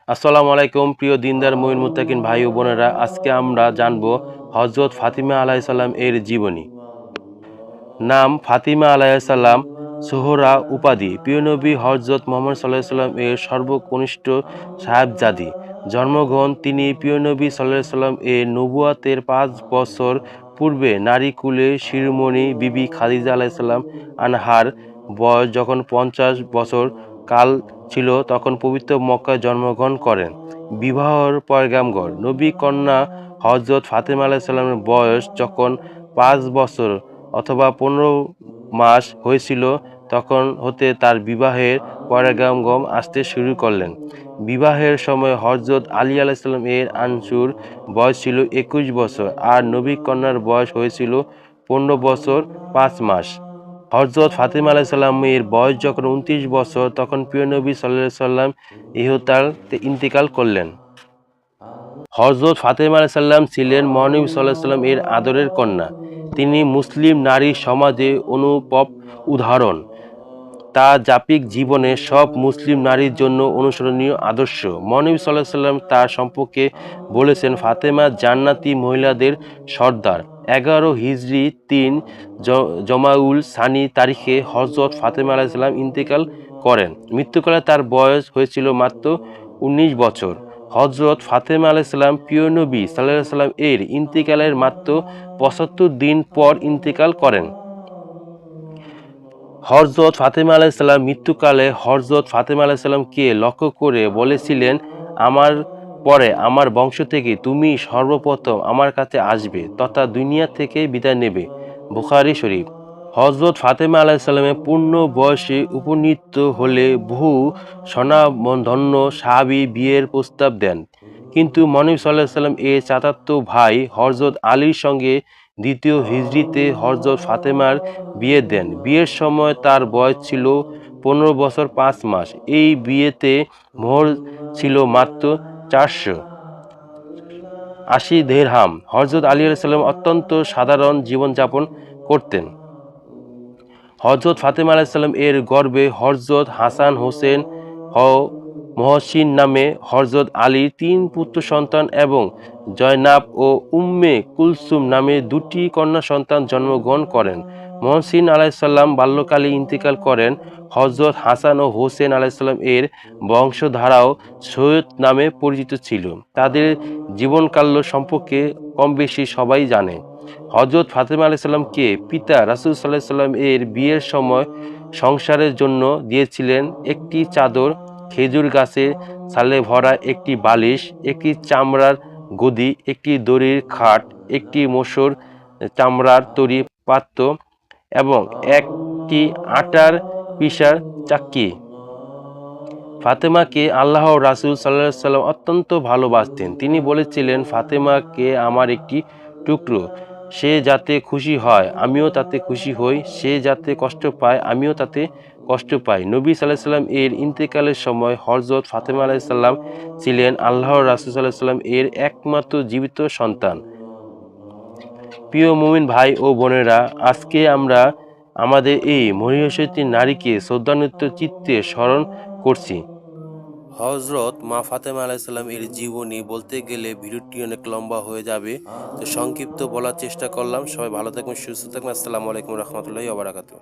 আসসালামু আলাইকুম প্রিয় দিনদার মুমিন মুত্তাকিন ভাই ও বোনেরা, আজকে আমরা জানব হযরত ফাতিমা আলাইহিস সালাম এর জীবনী। নাম ফাতিমা আলাইহিস সালাম, সোহরা উপাধি। প্রিয় নবী হযরত মুহাম্মদ সাল্লাল্লাহু আলাইহি সাল্লাম এর সর্বকনিষ্ঠ সাহেবজাদী। জন্মগ্রহণ: তিনি প্রিয় নবী সাল্লাল্লাহু আলাইহি সাল্লাম এর নবুয়তের ৫ বছর পূর্বে নারী কুলে শিরোমণি বিবি খাদিজা আলাইহিস সালাম আনহার বয়স যখন ৫০ বছর কাল ছিল তখন পবিত্র মক্কায় জন্মগ্রহণ করেন। বিবাহর পয়গাম্বর: নবী কন্যা হযরত ফাতিমা আলাইহিস সালামের বয়স যখন ৫ বছর অথবা ১৫ মাস হয়েছিল তখন হতে তার বিবাহের পয়গাম আসতে শুরু করলেন। বিবাহের সময় হযরত আলী আলাইহিস সালাম এর আনসুর বয়স ছিল ২১ বছর আর নবী কন্যার বয়স হয়েছিল ১৫ বছর ৫ মাস। হযরত ফাতিমা আলাইহিস সালামের বয়স যখন ২৯ বছর তখন প্রিয় নবী সাল্লাল্লাহু আলাইহি সাল্লাম ইন্তেকাল করলেন। হযরত ফাতিমা আলাইহিস সালাম ছিলেন মহানবী সাল্লাল্লাহু আলাইহি সাল্লাম এর আদরের কন্যা। তিনি মুসলিম নারী সমাজে অনুপম উদাহরণ। তার জাপিক জীবনে সব মুসলিম নারীর জন্য অনুসরণীয় আদর্শ। মহানবী সাল্লাল্লাহু আলাইহি সাল্লাম তার সম্পর্কে বলেছেন, ফাতেমা জান্নাতি মহিলাদের সর্দার। ১১ হিজরি ৩ জমাউল সানি তারিখে হযরত ফাতেমা আলাইহিস সালাম ইন্তেকাল করেন। মৃত্যুকালে তার বয়স হয়েছিল মাত্র ১৯ বছর। হযরত ফাতেমা আলাইহিস সালাম প্রিয় নবী সাল্লাল্লাহু আলাইহি সাল্লাম এর ইন্তেকালের মাত্র ৭৫ দিন পর ইন্তেকাল করেন। হযরত ফাতিমা আলাইহিস সালাম মৃত্যুকালে হযরত ফাতিমা আলাইহিস সালামকে লক্ষ্য করে বলেছিলেন, আমার পরে আমার বংশ থেকে তুমি সর্বপ্রথম আমার কাছে আসবে তথা দুনিয়া থেকে বিদায় নেবে। বুখারী শরীফ। হযরত ফাতিমা আলাইহিস সালামের পূর্ণ বয়সে উপনীত হলে বহু স্বনামধন্য সাহাবী বিয়ের প্রস্তাব দেন, কিন্তু মহানবী সাল্লাল্লাহু আলাইহি সাল্লাম এর চাচাতো ভাই হযরত আলীর সঙ্গে দ্বিতীয় হিজরিতে হযরত ফাতেমার বিয়ে দেন। বিয়ের সময় তার বয়স ছিল ১৫ বছর ৫ মাস। এই বিয়েতে মোহর ছিল মাত্র ৪৮০ দিরহাম। হযরত আলী আলাইহিস সালাম অত্যন্ত সাধারণ জীবনযাপন করতেন। হযরত ফাতিমা আলাইহিস সালাম এর গর্ভে হযরত হাসান, হোসেন ও মহসিন নামে হযরত আলীর ৩ পুত্র সন্তান এবং জয়নাব ও উম্মে কুলসুম নামে ২টি কন্যা সন্তান জন্মগ্রহণ করেন। মহসিন আলাইহিস সালাম বাল্যকালে ইন্তেকাল করেন। হযরত হাসান ও হোসেন আলাইহিস সালাম এর বংশধারাও সৈয়দ নামে পরিচিত ছিল। তাদের জীবনকাল সম্পর্কে কমবেশি সবাই জানে। হযরত ফাতিমা আলাইহিস সালামকে পিতা রাসূল সাল্লাল্লাহু আলাইহি সাল্লাম এর বিয়ের সময় সংসারের জন্য দিয়েছিলেন একটি চাদর, খেজুর গাছের ছালে ভরা একটি বালিশ, একটি চামড়ার গদি, একটি দড়ির খাট, একটি মসুর চামড়ার তৈরি পাত্র এবং একটি আটার পিষার চাক্কি। ফাতেমাকে আল্লাহর রাসূল সাল্লাল্লাহু আলাইহি সাল্লাম অত্যন্ত ভালোবাসতেন। তিনি বলেছিলেন, ফাতেমাকে আমার একটি টুকরো। সে যাতে খুশি হয় আমিও তাতে খুশি হই, সে যাতে কষ্ট পায় আমিও তাতে কষ্ট পাই। নবী সাল্লাল্লাহু আলাইহি সাল্লাম এর ইন্তেকালের সময় হযরত ফাতেমা আলাইহিস সালাম ছিলেন আল্লাহর রাসূল সাল্লাল্লাহু আলাইহি সাল্লাম এর একমাত্র জীবিত সন্তান। প্রিয় মুমিন ভাই ও বোনেরা, আজকে আমরা আমাদের এই মহিয়সী নারীকে শ্রদ্ধান্বিত চিত্তে স্মরণ করছি। হযরত মা ফাতেমা আলাইহিস সালাম এর জীবনী বলতে গেলে ভিডিওটি অনেক লম্বা হয়ে যাবে, তো সংক্ষিপ্ত বলার চেষ্টা করলাম। সবাই ভালো থাকবেন, সুস্থ থাকবেন। আসসালামু আলাইকুম ওয়া রাহমাতুল্লাহি ওয়া বারাকাতুহু।